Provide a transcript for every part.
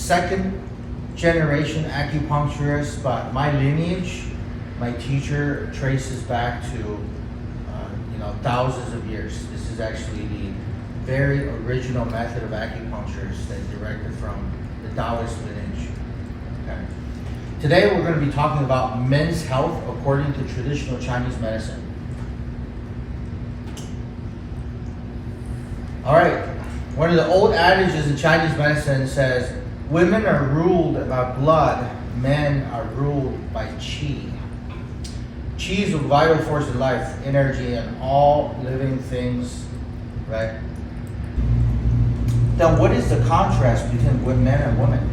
second generation acupuncturist, but my lineage, my teacher traces back to thousands of years. This is actually the very original method of acupuncture that derived from the Taoist lineage. Okay. Today we're going to be talking about men's health according to traditional Chinese medicine. All right, one of the old adages in Chinese medicine says, women are ruled by blood, men are ruled by qi. Qi is a vital force in life, energy, and all living things, right? Then what is the contrast between men and women?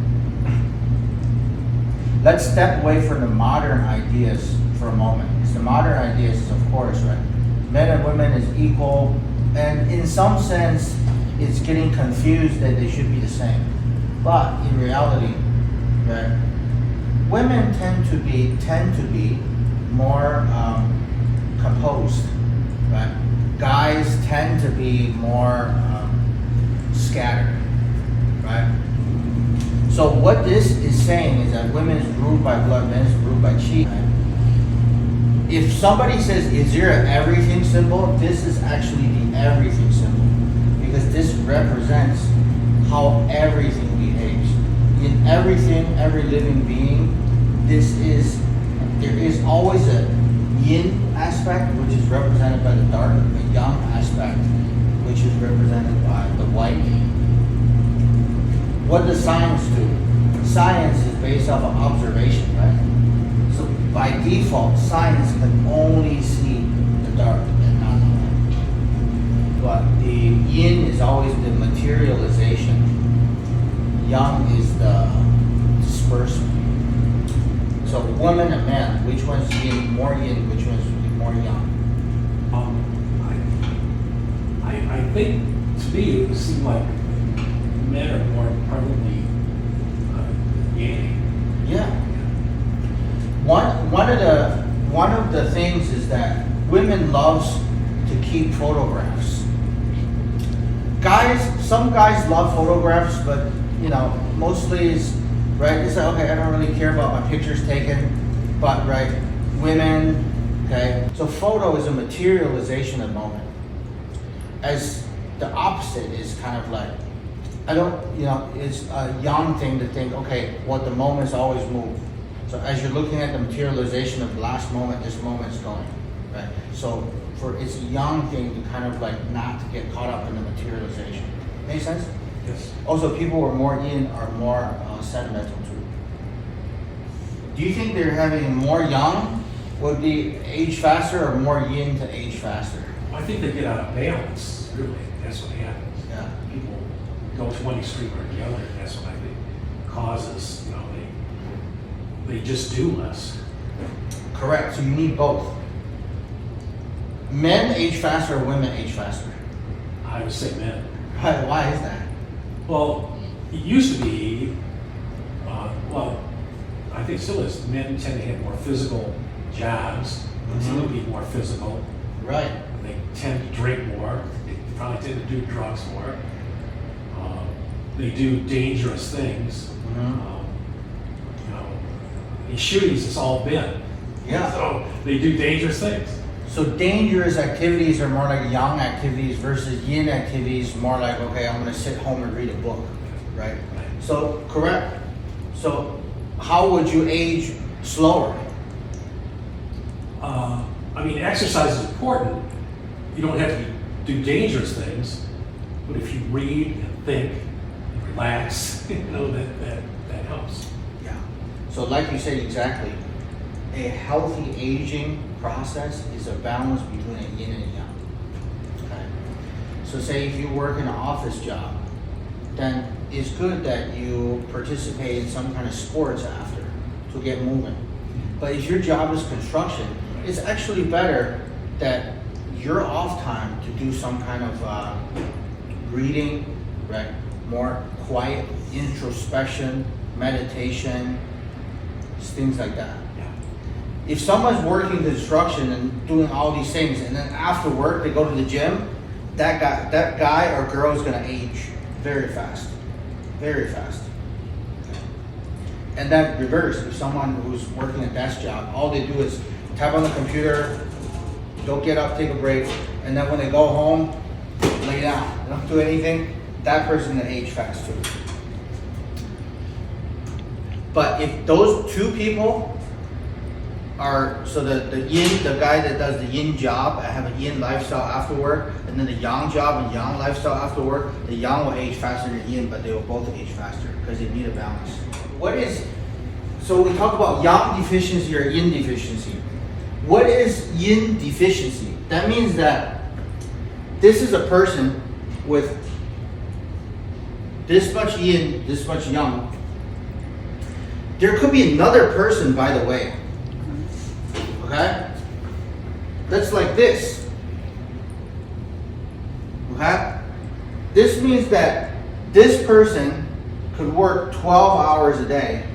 Let's step away from the modern ideas for a moment. Because the modern ideas is, of course, right? Men and women is equal, and in some sense, it's getting confused that they should be the same. But in reality, right, women tend to be more composed, right? Guys tend to be more scattered, right? So what this is saying is that women is ruled by blood, men is ruled by qi. Right? If somebody says, is there an everything symbol? This is actually the everything symbol, because this represents how everything behaves. In everything, every living being, there is always a yin aspect, which is represented by the dark, a yang aspect, which is represented by the white. What does science do? Science is based off of observation, right? So by default, science can only see the dark and not the light. But the yin is always the materialization. Yang is the dispersal. So woman and man, which one's yin, which one's more yang? I think, to me, it would seem like men are more probably yang. Yeah. One of the things is that women loves to keep photographs. Some guys love photographs, but mostly is right. It's like, okay, I don't really care about my pictures taken, but right, women, okay. So photo is a materialization of moment. As the opposite is kind of like, it's a young thing to think, okay, what the moment's always move. So as you're looking at the materialization of the last moment, this moment's going, right? So it's a young thing to kind of like not to get caught up in the materialization. Make sense? Yes. Also, people who are more yin are more sentimental too. Do you think they're having more yang would be age faster, or more yin to age faster? I think they get out of balance, really. That's what happens. Yeah. People go to one extreme or the other, and that's what I think causes, they just do less. Correct. So you need both. Men age faster or women age faster? I would say men. Why is that? Well, it used to be, I think still is, men tend to have more physical jobs, they tend to be more physical. Right. They tend to drink more, they probably tend to do drugs more. They do dangerous things. In shootings, it's all been. Yeah. So they do dangerous things. So dangerous activities are more like yang activities versus yin activities more like, okay, I'm going to sit home and read a book, right? So, correct. So how would you age slower? Exercise is important. You don't have to do dangerous things, but if you read and think and relax, that helps. Yeah. So like you said exactly, a healthy aging process is a balance between a yin and a yang. Okay. So say if you work in an office job, then it's good that you participate in some kind of sports after to get moving. But if your job is construction, it's actually better that you're off time to do some kind of reading, right? More quiet introspection, meditation, things like that. If someone's working construction and doing all these things, and then after work they go to the gym, that guy or girl is going to age very fast, very fast. And then reverse, if someone who's working a desk job, all they do is tap on the computer, don't get up, take a break, and then when they go home, lay down, they don't do anything, that person can age fast too. But if those two people are, so the yin, the guy that does the yin job, I have a yin lifestyle after work, and then the yang job and yang lifestyle after work, the yang will age faster than yin, but they will both age faster because they need a balance. What is, so we talk about yang deficiency or yin deficiency. What is yin deficiency? That means that this is a person with this much yin, this much yang. There could be another person, by the way, okay? That's like this, okay? This means that this person could work 12 hours a day,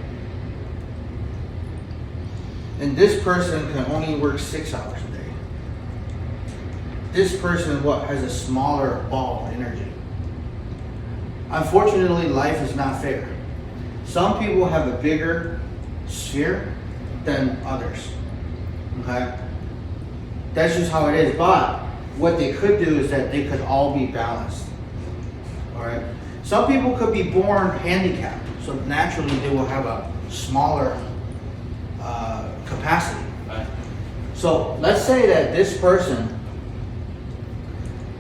and this person can only work 6 hours a day. This person, what, has a smaller ball of energy. Unfortunately, life is not fair. Some people have a bigger sphere than others, okay? That's just how it is, but what they could do is that they could all be balanced, all right? Some people could be born handicapped, so naturally they will have a smaller capacity, right? So let's say that this person,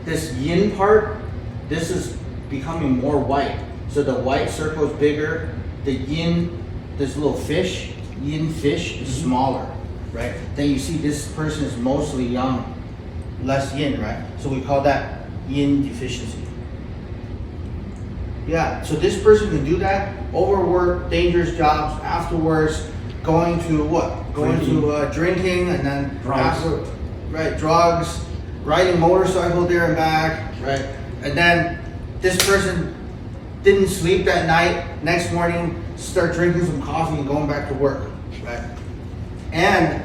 this yin part, this is becoming more white. So the white circle is bigger, the yin, this little fish, yin fish is smaller, right? Then you see this person is mostly yang, less yin, right? So we call that yin deficiency. Yeah, so this person can do that, overwork, dangerous jobs, afterwards, going to what? Going to drinking, and then drugs. Right, drugs, riding motorcycle there and back, right? And then this person didn't sleep that night, next morning start drinking some coffee and going back to work, right? And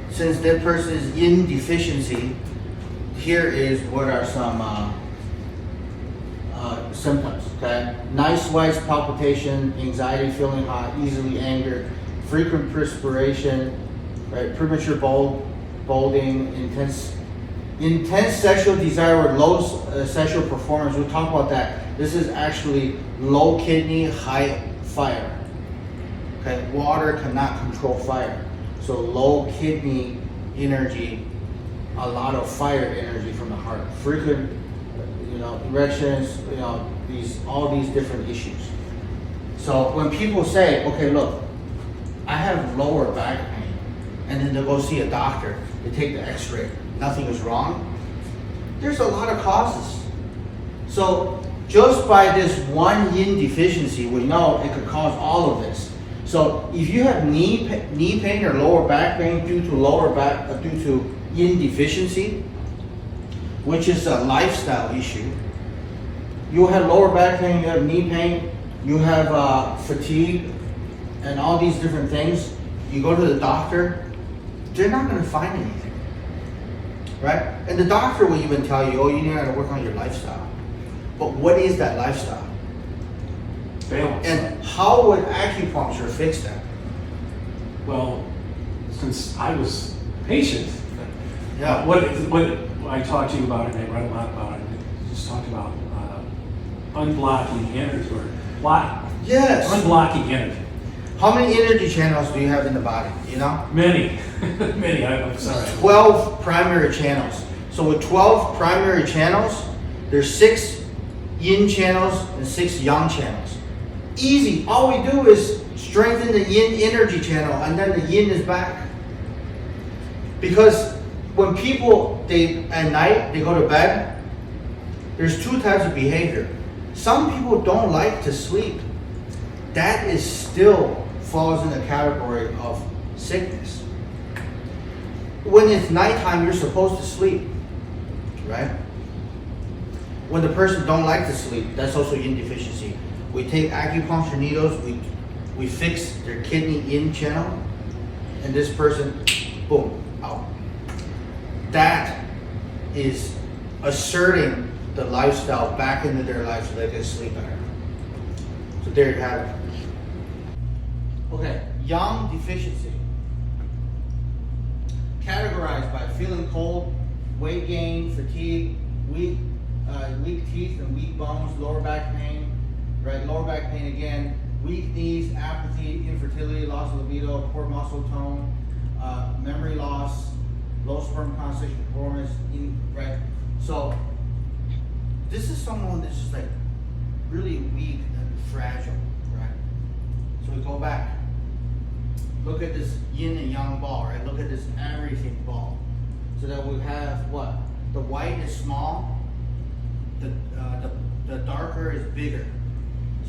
since that person is yin deficiency, here is what are some symptoms, okay? Night sweats, palpitation, anxiety, feeling hot, easily angered, frequent perspiration, right? Premature balding, intense sexual desire or low sexual performance. We'll talk about that. This is actually low kidney, high fire. Okay, water cannot control fire. So low kidney energy, a lot of fire energy from the heart. Frequent, erections, all these different issues. So when people say, okay, look, I have lower back pain, and then they'll go see a doctor, they take the x-ray, nothing is wrong. There's a lot of causes. So just by this one yin deficiency, we know it could cause all of this. So if you have knee pain or lower back pain due to yin deficiency, which is a lifestyle issue, you have lower back pain, you have knee pain, you have fatigue, and all these different things. You go to the doctor, they're not going to find anything, right? And the doctor will even tell you, oh, you need to work on your lifestyle. But what is that lifestyle? Balance. And how would acupuncture fix that? Well, since I was patient, Yeah. what I talked to you about it, and I read a lot about it, just talked about unblocking energy, or Yes. unblocking energy. How many energy channels do you have in the body? You know? Many, many, I'm sorry. 12 primary channels. So with 12 primary channels, there's 6 yin channels and 6 yang channels. Easy. All we do is strengthen the yin energy channel, and then the yin is back. Because when people, at night, they go to bed, there's 2 types of behavior. Some people don't like to sleep. That is still falls in the category of sickness. When it's nighttime, you're supposed to sleep, right? When the person don't like to sleep, that's also yin deficiency. We take acupuncture needles, we fix their kidney yin channel, and this person, boom, out. That is asserting the lifestyle back into their life so they can sleep better. So there you have it. Okay, yang deficiency. Categorized by feeling cold, weight gain, fatigue, weak teeth and weak bones, lower back pain, right? Lower back pain again, weak knees, apathy, infertility, loss of libido, poor muscle tone, memory loss, low sperm count, sexual performance, right? So this is someone that's just like really weak and fragile, right? So we go back. Look at this yin and yang ball, right? Look at this everything ball. So that we have what? The white is small, the darker is bigger.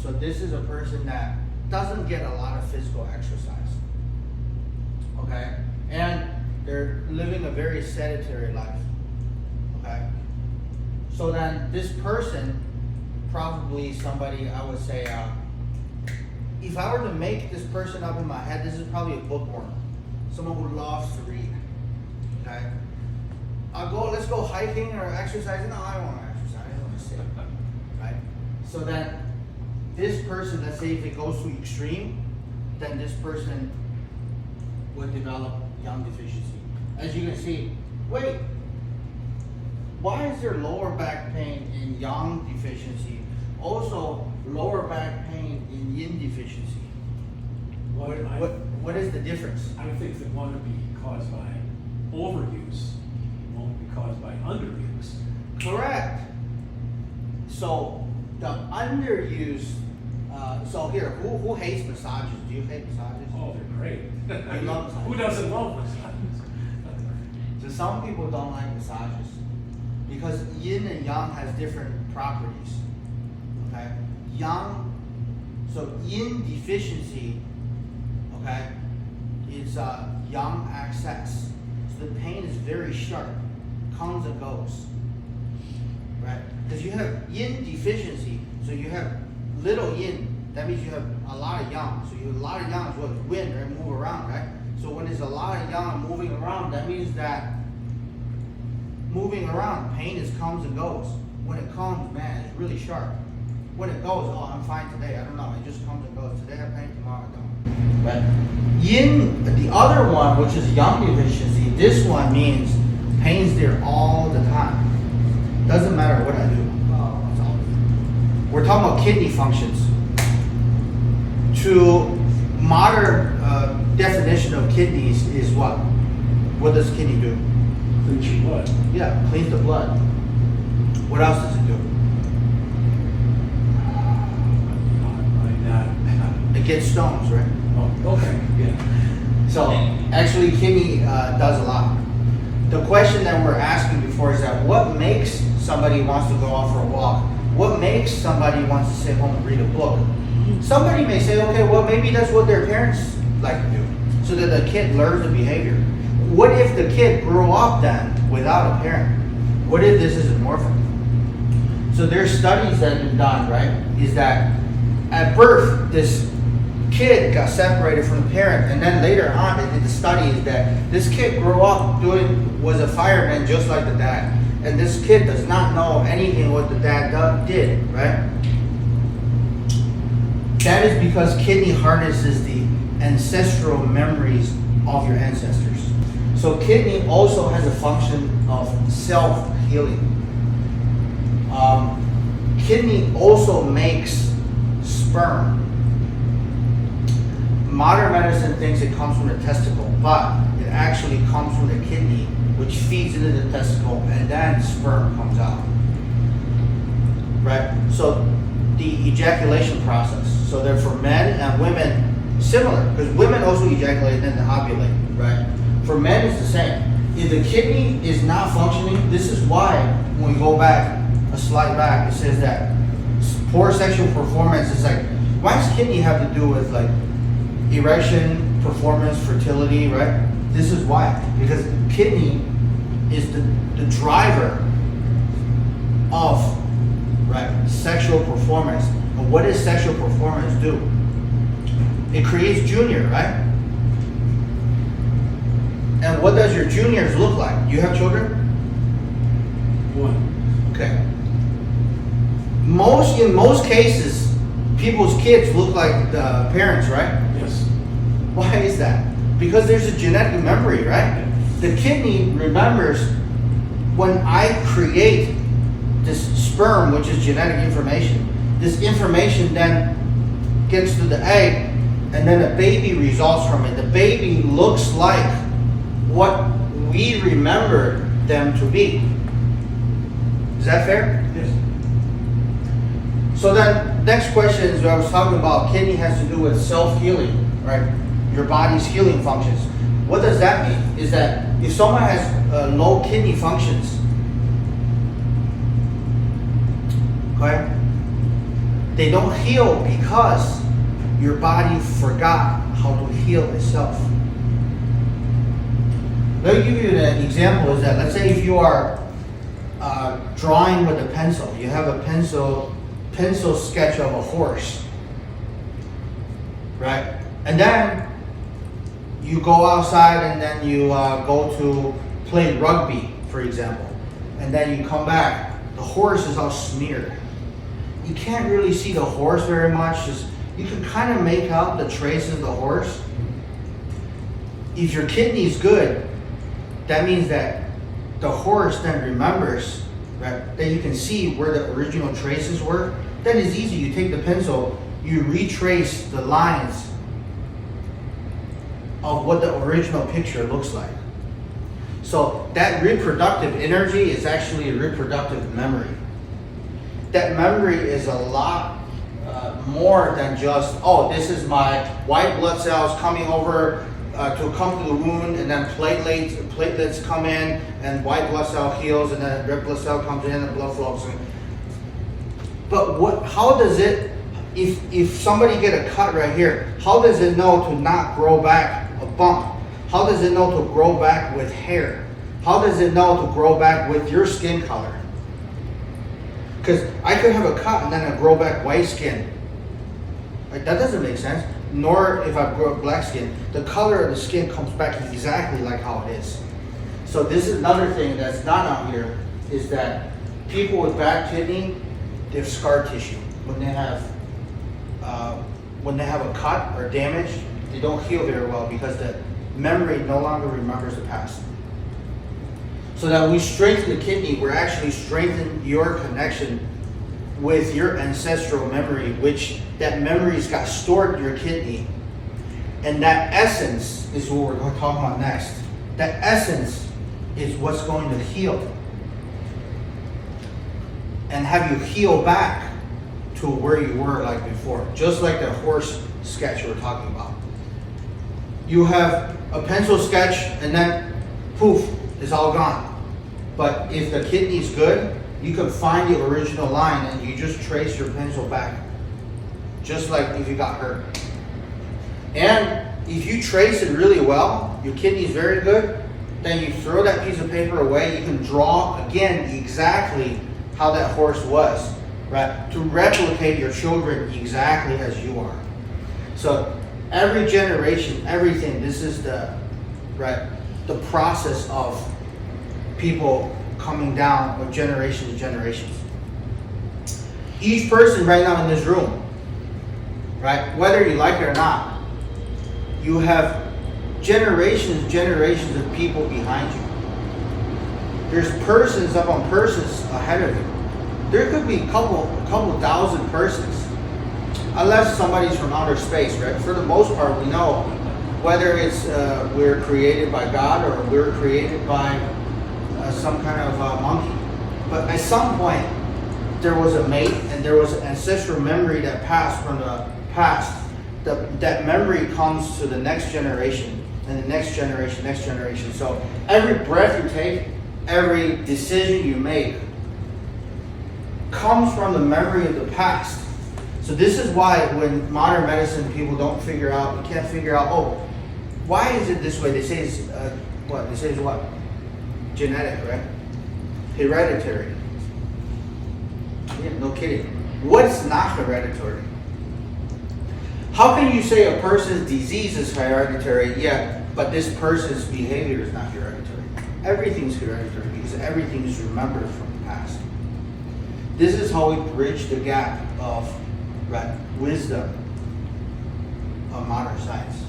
So this is a person that doesn't get a lot of physical exercise, okay? And they're living a very sedentary life, okay? So then this person, probably somebody, I would say, if I were to make this person up in my head, this is probably a bookworm. Someone who loves to read, okay? Let's go hiking or exercising. No, I don't want to exercise, I want to sit, right? So then this person, let's say if it goes to extreme, then this person would develop yang deficiency. As you can see, wait, why is there lower back pain in yang deficiency? Also, lower back pain in yin deficiency. What is the difference? I think that one would be caused by overuse, one would be caused by underuse. Correct. So the underuse. So here, who hates massages? Do you hate massages? Oh, they're great. You love massages. Who doesn't love massages? So some people don't like massages because yin and yang has different properties. Okay, yang. So yin deficiency. Okay, it's yang excess. So the pain is very sharp, comes and goes. Right, because you have yin deficiency, so you have little yin. That means you have a lot of yang. So you have a lot of yang is what wind, right? Move around, right? So when there's a lot of yang moving around, that means that moving around, pain comes and goes. When it comes, man, it's really sharp. When it goes, oh, I'm fine today. I don't know. It just comes and goes. Today I have pain, tomorrow I don't. But yin, the other one, which is yang deficiency, this one means pain's there all the time. Doesn't matter what I do. We're talking about kidney functions. To modern definition of kidneys is what? What does kidney do? Cleans your blood. Yeah, cleans the blood. What else does it do? It gets stones, right? Oh, okay, yeah. So actually kidney does a lot. The question that we're asking before is that what makes somebody wants to go out for a walk? What makes somebody wants to sit home and read a book? Somebody may say, okay, well maybe that's what their parents like to do, so that the kid learns the behavior. What if the kid grew up then without a parent? What if this is an orphan? So there's studies that have been done, right? Is that at birth, this kid got separated from the parent, and then later on they did the study is that this kid grew up was a fireman just like the dad. And this kid does not know anything what the dad did, right? That is because kidney harnesses the ancestral memories of your ancestors. So kidney also has a function of self-healing. Kidney also makes sperm. Modern medicine thinks it comes from the testicle, but it actually comes from the kidney, which feeds into the testicle, and then sperm comes out. Right? So the ejaculation process. So they're for men and women similar, because women also ejaculate and then ovulate, right? For men, it's the same. If the kidney is not functioning, this is why when we go back, a slide back, it says that poor sexual performance is like, why does kidney have to do with like erection, performance, fertility, right? This is why, because kidney is the driver of sexual performance. But what does sexual performance do? It creates junior, right? And what does your juniors look like? You have children? One. Okay. In most cases, people's kids look like the parents, right? Yes. Why is that? Because there's a genetic memory, right? The kidney remembers when I create this sperm, which is genetic information. This information then gets to the egg, and then a baby results from it. The baby looks like what we remember them to be. Is that fair? Yes. So then, next question is what I was talking about. Kidney has to do with self-healing, right? Your body's healing functions. What does that mean? Is that if someone has low kidney functions, okay, they don't heal because your body forgot how to heal itself. Let me give you an example. Is that, let's say if you are drawing with a pencil, you have a pencil sketch of a horse, right? And then you go outside and then you go to play rugby, for example, and then you come back, the horse is all smeared. You can't really see the horse very much. You can kind of make out the traces of the horse. If your kidney's good, that means that the horse then remembers, right, that you can see where the original traces were. Then it's easy. You take the pencil, you retrace the lines of what the original picture looks like. So that reproductive energy is actually a reproductive memory. That memory is a lot more than just, oh, this is my white blood cells coming over to come to the wound, and then platelets come in, and white blood cell heals, and then red blood cell comes in, and blood flows in. But how does it, if somebody get a cut right here, how does it know to not grow back a bump? How does it know to grow back with hair? How does it know to grow back with your skin color? Because I could have a cut and then I grow back white skin. Like, that doesn't make sense. Nor if I grow black skin, the color of the skin comes back exactly like how it is. So this is another thing that's not on here, is that people with bad kidney, they have scar tissue. When they have a cut or damage, they don't heal very well because the memory no longer remembers the past. So that we strengthen the kidney, we're actually strengthening your connection with your ancestral memory, which that memory's got stored in your kidney. And that essence is what we're going to talk about next. That essence is what's going to heal. And have you heal back to where you were like before. Just like the horse sketch we're talking about. You have a pencil sketch and then poof, it's all gone. But if the kidney's good, you can find the original line and you just trace your pencil back. Just like if you got hurt. And if you trace it really well, your kidney's very good, then you throw that piece of paper away, you can draw again exactly how that horse was, right? To replicate your children exactly as you are. So every generation, everything, this is the process of people coming down of generation to generations. Each person right now in this room, right, whether you like it or not, you have generations of people behind you. There's persons upon persons ahead of you. There could be a couple thousand persons, unless somebody's from outer space, right? For the most part, we know whether it's we're created by God or we're created by some kind of monkey. But at some point, there was a mate and there was an ancestral memory that passed from the past. That memory comes to the next generation and the next generation. So every breath you take, every decision you make comes from the memory of the past. So this is why when modern medicine people can't figure out, oh, why is it this way? They say it's what? Genetic, right? Hereditary. Yeah, no kidding. What's not hereditary? How can you say a person's disease is hereditary, yeah, but this person's behavior is not hereditary? Everything's hereditary because everything is remembered from the past. This is how we bridge the gap of wisdom of modern science.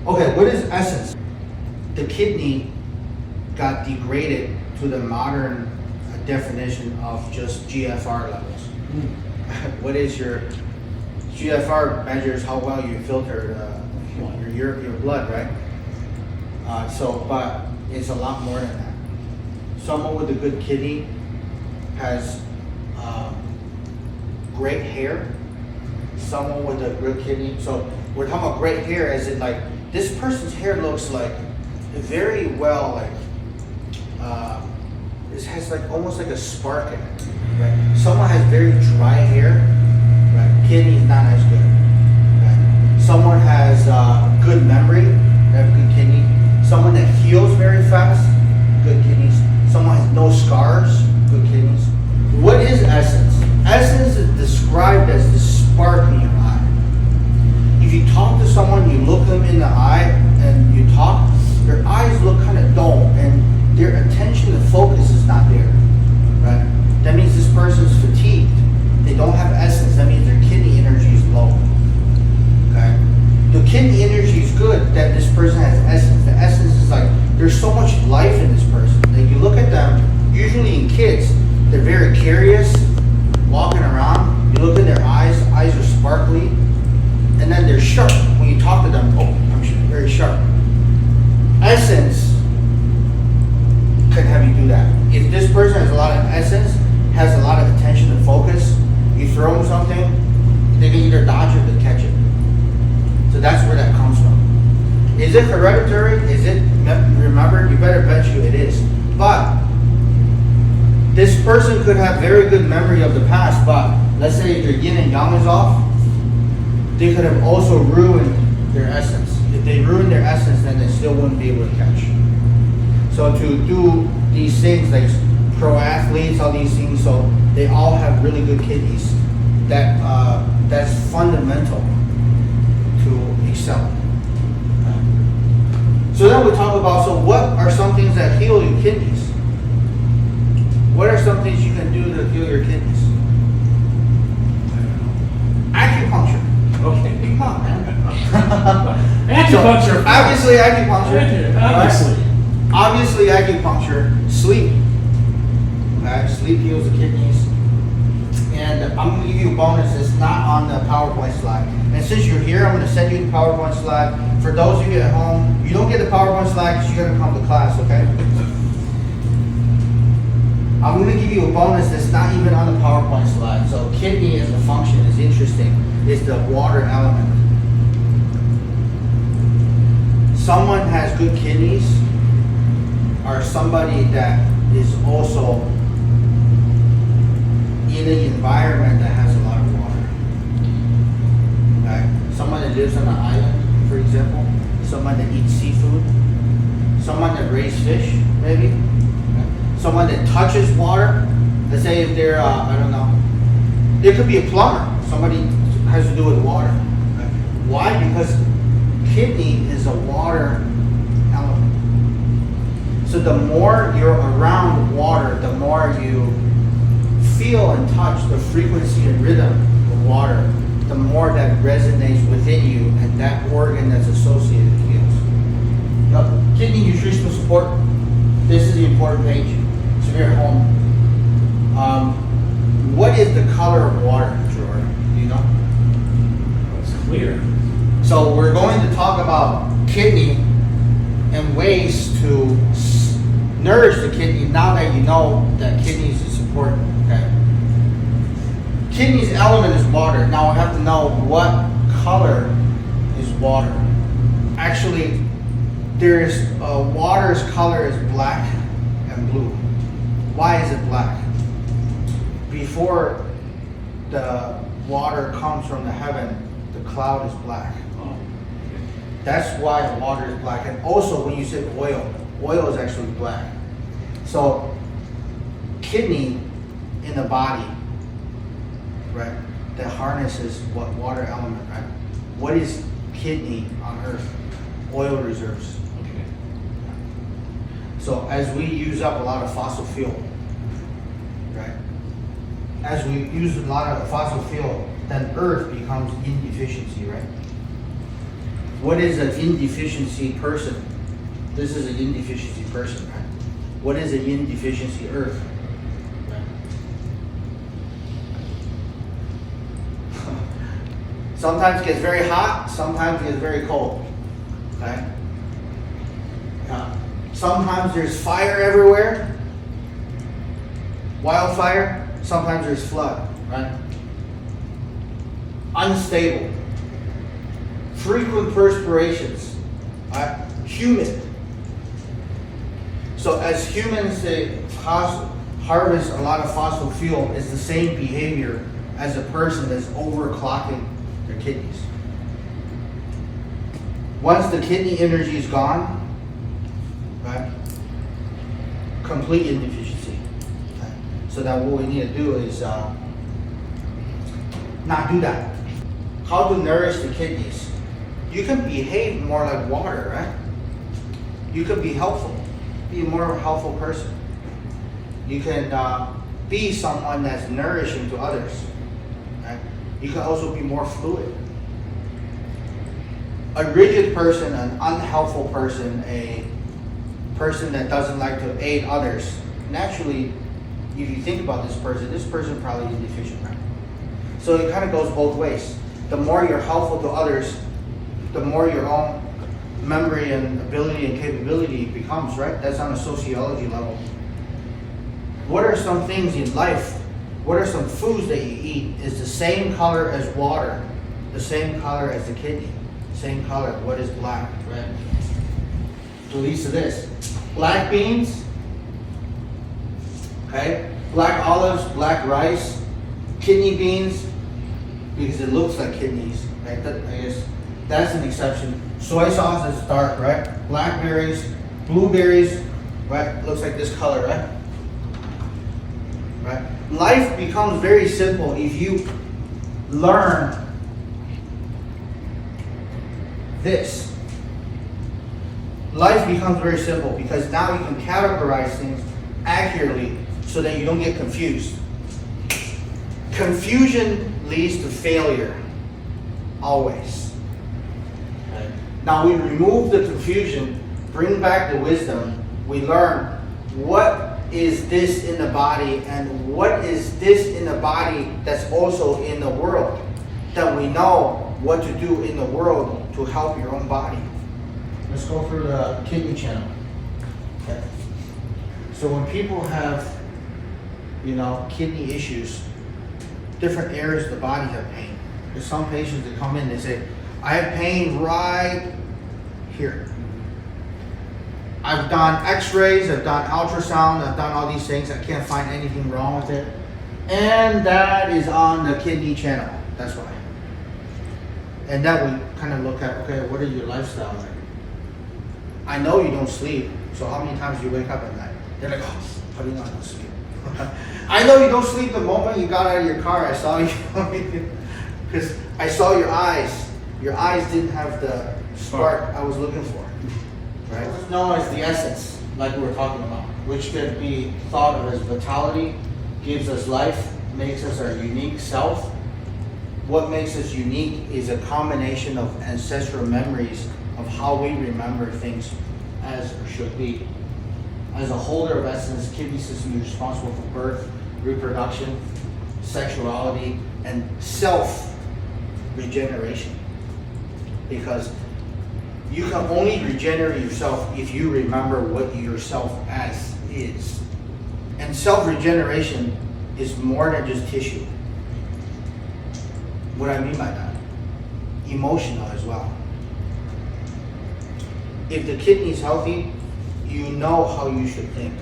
Okay, what is essence? The kidney got degraded to the modern definition of just GFR levels. What is your GFR? Measures how well you filter your blood, right? But it's a lot more than that. Someone with a good kidney has great hair. Someone with a good kidney. So we're talking about great hair as in like this person's hair looks like very well like it has like almost like a spark in it. Right? Someone has very dry hair. Right? Kidney is not as good. Right? Someone has good memory. They have good kidney. Someone that heals very fast. Good kidneys. Someone has no scars. Good kidneys. What is essence? Essence is described as the spark in your eye. If you talk to someone, you look them in the eye, and you talk, their eyes look kind of dull, and their attention and focus is not there. Right? That means this person's fatigued. They don't have essence. That means their kidney energy is low. Okay? The kidney energy is good. That this person has essence. The essence is like there's so much life in this person. Like you look at them. Usually in kids, they're very curious, walking around. You look in their eyes are sparkly, and then they're sharp. When you talk to them, I'm very sharp. Essence can have you do that. If this person has a lot of essence, has a lot of attention and focus, you throw them something, they can either dodge it or catch it. So that's where that comes from. Is it hereditary? Is it remembered? You better bet you it is. But this person could have very good memory of the past, but let's say if their yin and yang is off, they could have also ruined their essence. If they ruin their essence, then they still wouldn't be able to catch. So to do these things, like pro athletes, all these things, so they all have really good kidneys. That's fundamental to excel. So then we talk about, so what are some things that heal your kidneys? What are some things you can do to heal your kidneys? Acupuncture. Okay. Come on, man. Acupuncture. So, obviously acupuncture. Obviously. Right? Obviously acupuncture. Sleep. Okay? Sleep heals the kidneys. And I'm going to give you a bonus that's not on the PowerPoint slide. And since you're here, I'm going to send you the PowerPoint slide. For those of you at home, you don't get the PowerPoint slide because you're going to come to class, okay? I'm going to give you a bonus that's not even on the PowerPoint slide. So kidney as a function is interesting. It's the water element. Someone has good kidneys or somebody that is also in an environment that has a lot of water. Okay? Someone that lives on an island, for example. Someone that eats seafood. Someone that raises fish, maybe. Okay? Someone that touches water. Let's say if they're, I don't know. There could be a plumber. Somebody has to do with water. Okay? Why? Because kidney is a water element. So the more you're around water, the more you feel and touch the frequency and rhythm of water, the more that resonates within you, and that organ that's associated heals. Yep. Kidney nutritional support. This is the important page. So if you're at home, what is the color of water, Jordan? Do you know? It's clear. So we're going to talk about kidney and ways to nourish the kidney now that you know that kidneys is important. Okay. Kidney's element is water. Now I have to know what color is water. Actually, there's water's color is black and blue. Why is it black? Before the water comes from the heaven, the cloud is black. That's why the water is black. And also when you say oil is actually black. So kidney in the body, right, that harnesses what water element, right? What is kidney on earth? Oil reserves. Okay. So as we use up a lot of fossil fuel, right? As we use a lot of fossil fuel, then earth becomes in deficiency, right? What is an yin deficiency person? This is a yin deficiency person, right? What is a yin deficiency earth? Sometimes it gets very hot, sometimes it gets very cold. Okay? Sometimes there's fire everywhere, wildfire, sometimes there's flood, right? Unstable, frequent perspirations, right? Humid. So as humans, they harvest a lot of fossil fuel. It's the same behavior as a person that's overclocking their kidneys. Once the kidney energy is gone, right, complete indeficiency. Okay? So that what we need to do is not do that. How to nourish the kidneys? You can behave more like water, right? You can be helpful, be more of a helpful person. You can be someone that's nourishing to others. Right? You can also be more fluid. A rigid person, an unhelpful person, a person that doesn't like to aid others, naturally, if you think about this person probably is deficient, right? So it kind of goes both ways. The more you're helpful to others, the more your own memory and ability and capability becomes, right? That's on a sociology level. What are some things in life, what are some foods that you eat is the same color as water, the same color as the kidney, same color. What is black, right? So leads to this. Black beans, okay? Black olives, black rice, kidney beans, because it looks like kidneys, right? I guess that's an exception. Soy sauce is dark, right? Blackberries, blueberries, right? Looks like this color, right? Right? Life becomes very simple if you learn this. Life becomes very simple because now you can categorize things accurately so that you don't get confused. Confusion leads to failure, always. Okay. Now we remove the confusion, bring back the wisdom, we learn what is this in the body and what is this in the body that's also in the world. That we know what to do in the world to help your own body. Let's go through the kidney channel. Okay. So when people have, kidney issues, different areas of the body have pain. There's some patients that come in, they say, I have pain right here. I've done x-rays, I've done ultrasound, I've done all these things, I can't find anything wrong with it. And that is on the kidney channel, that's why. And then we kind of look at, okay, what are your lifestyle like? I know you don't sleep, so how many times do you wake up at night? They're like, oh, how do you know I don't sleep? I know you don't sleep the moment you got out of your car. I saw you, because I saw your eyes. Your eyes didn't have the spark I was looking for. Right? What's known as the essence, like we were talking about, which can be thought of as vitality, gives us life, makes us our unique self. What makes us unique is a combination of ancestral memories of how we remember things as or should be. As a holder of essence, kidney system is responsible for birth, reproduction, sexuality, and self-regeneration. Because you can only regenerate yourself if you remember what yourself as is. And self-regeneration is more than just tissue. What I mean by that? Emotional as well. If the kidney is healthy, you know how you should think.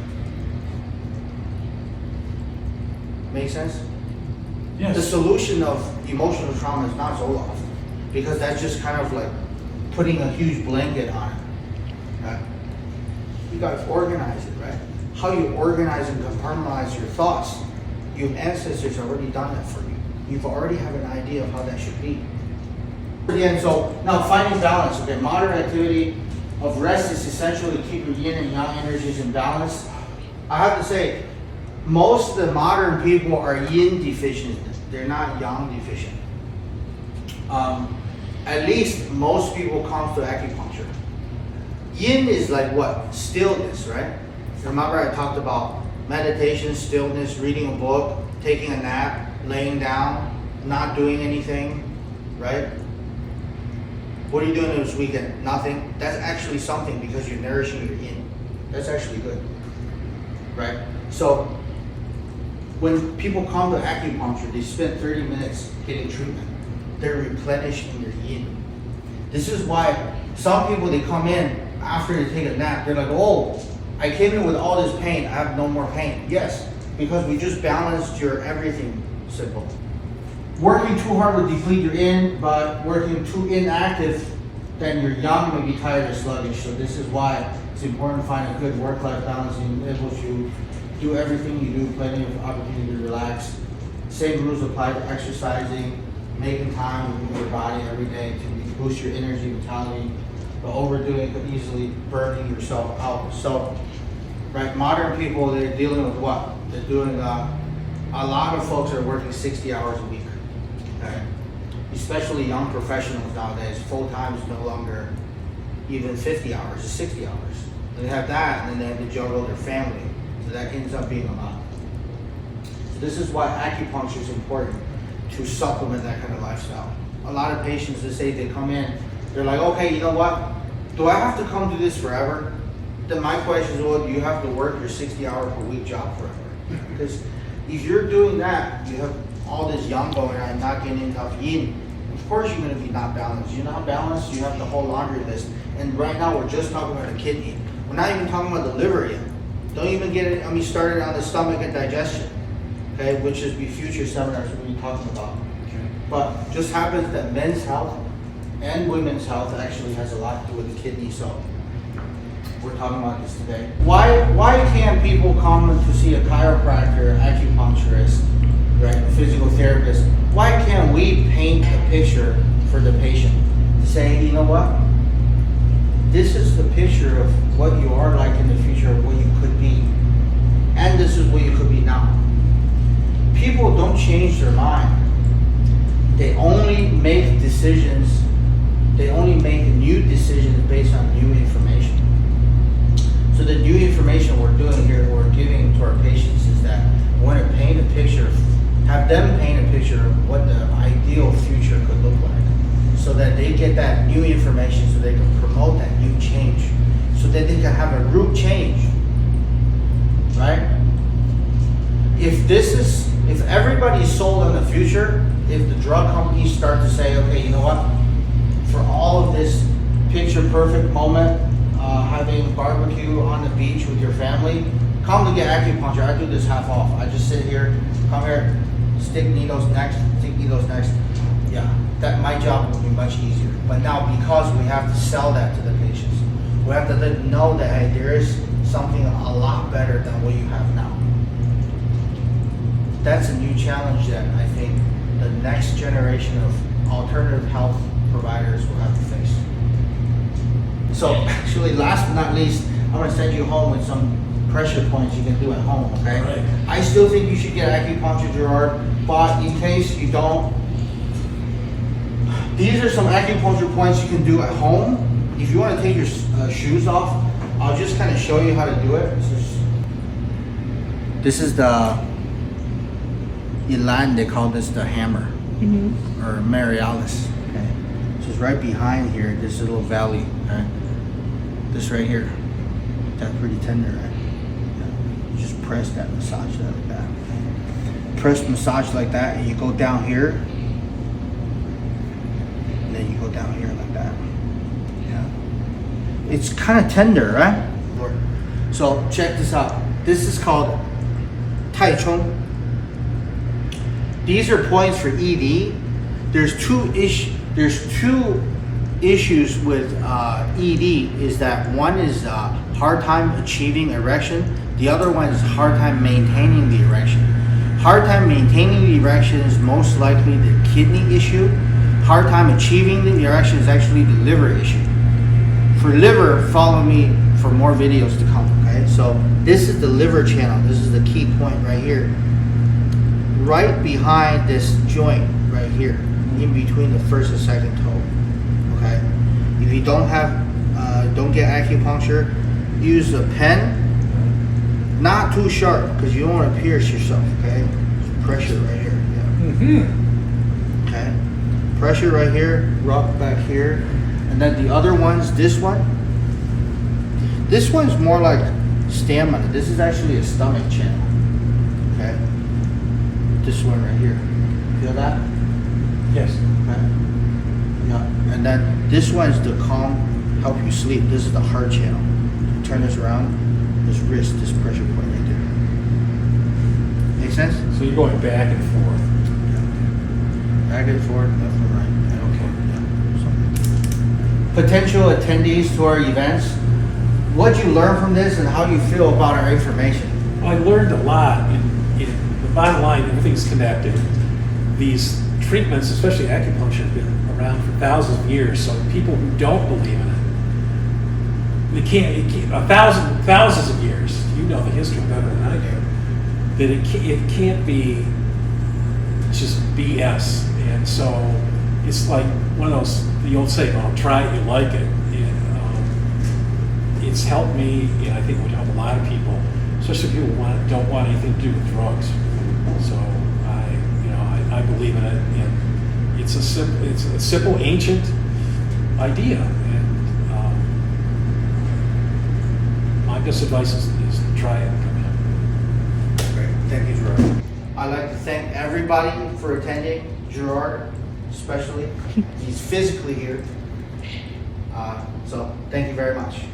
Make sense? Yes. The solution of emotional trauma is not Zoloft, because that's just kind of like putting a huge blanket on it. Right? You got to organize it, right? How you organize and compartmentalize your thoughts. Your ancestors already done that for you. You've already have an idea of how that should be. Again, so now finding balance. Okay, moderate activity of rest is essential to keep your yin and yang energies in balance. I have to say, most of the modern people are yin deficient. They're not yang deficient. at least most people come to acupuncture. Yin is like what? Stillness, right? Remember I talked about meditation, stillness, reading a book, taking a nap, laying down, not doing anything, right? What are you doing this weekend? Nothing. That's actually something because you're nourishing your yin. That's actually good, right? So when people come to acupuncture, they spend 30 minutes getting treatment. They're replenishing their yin. This is why some people, they come in after they take a nap, they're like, oh, I came in with all this pain, I have no more pain. Yes, because we just balanced your everything simple. Working too hard will deplete your yin, but working too inactive, then your yang may be tired or sluggish. So this is why it's important to find a good work-life balance and able to do everything you do, plenty of opportunity to relax. Same rules apply to exercising, making time to move your body every day to boost your energy, vitality, but overdoing it could easily burning yourself out. So, right, modern people, they're dealing with what? They're doing, a lot of folks are working 60 hours a week, okay? Especially young professionals nowadays, full-time is no longer even 50 hours, it's 60 hours. They have that, and then they have to juggle their family. So that ends up being a lot. So this is why acupuncture is important, to supplement that kind of lifestyle. A lot of patients, they say they come in, they're like, okay, you know what? Do I have to come do this forever? Then my question is, well, do you have to work your 60-hour per week job forever? Because if you're doing that, you have all this yang going on, not getting enough yin, of course you're going to be not balanced. You're not balanced, you have the whole laundry list. And right now we're just talking about the kidney. We're not even talking about the liver yet. Don't even get it, started on the stomach and digestion, okay, which is the future seminars we'll be talking about. Okay. But just happens that men's health and women's health actually has a lot to do with the kidney, so we're talking about this today. Why can't people come to see a chiropractor, acupuncturist, right, a physical therapist? Why can't we paint a picture for the patient to say, you know what? This is the picture of what you are like in the future, of what you could be. And this is what you could be now. People don't change their mind. They only make decisions, they only make new decisions based on new information. So the new information we're doing here, we're giving to our patients is that we want to paint a picture, have them paint a picture of what the ideal future could look like. So that they get that new information so they can promote that new change. So that they can have a root change, right? If everybody's sold on the future, if the drug companies start to say, okay, you know what? For all of this picture perfect moment, having barbecue on the beach with your family, come to get acupuncture. I do this half off. I just sit here, come here, stick needles next. Yeah, that my job will be much easier. But now because we have to sell that to the patients, we have to let them know that hey, there is something a lot better than what you have now. That's a new challenge that I think the next generation of alternative health providers will have to face. So actually, last but not least, I'm going to send you home with some pressure points you can do at home, okay? Right. I still think you should get acupuncture, Gerard, but in case you don't, these are some acupuncture points you can do at home. If you want to take your shoes off, I'll just kind of show you how to do it. This is the, in Latin they call this the hammer, or Marialis, okay? So it's right behind here, this little valley, okay? This right here, that's pretty tender, right? Yeah. You just press that, massage that like that. Okay? Press, massage like that, and you go down here, and then you go down here like that. Yeah. It's kind of tender, right? So check this out. This is called Tai Chung. These are points for ED. There's two issues with ED. Is that one is hard time achieving erection. The other one is hard time maintaining the erection. Hard time maintaining the erection is most likely the kidney issue. Hard time achieving the erection is actually the liver issue. For liver, follow me for more videos to come, okay? So this is the liver channel. This is the key point right here. Right behind this joint right here, in between the first and second toe. If you don't get acupuncture, use a pen, not too sharp because you don't want to pierce yourself. Okay, pressure right here. Yeah. Okay, pressure right here, rub back here, and then the other ones. This one's more like stamina. This is actually a stomach channel. Okay, this one right here. Feel that? Yes. Okay. Yeah, and then this one's the calm, help you sleep. This is the heart channel. Turn this around. This wrist, this pressure point right there. Make sense? So you're going back and forth. Back and forth, left and right. Okay. Yeah. Potential attendees to our events. What'd you learn from this, and how do you feel about our information? Well, I learned a lot. The bottom line, everything's connected. These treatments, especially acupuncture, have been around for thousands of years. So people who don't believe in it, thousands of years. You know the history better than I do. That it can't be just BS. And so it's like one of those, the old saying, well, try it, you like it. It's helped me, and I think it would help a lot of people, especially people who don't want anything to do with drugs. So I believe in it, and it's a simple ancient idea. And my best advice is to try it and come in. Great. Thank you, Gerard. I'd like to thank everybody for attending. Gerard, especially. He's physically here. So thank you very much.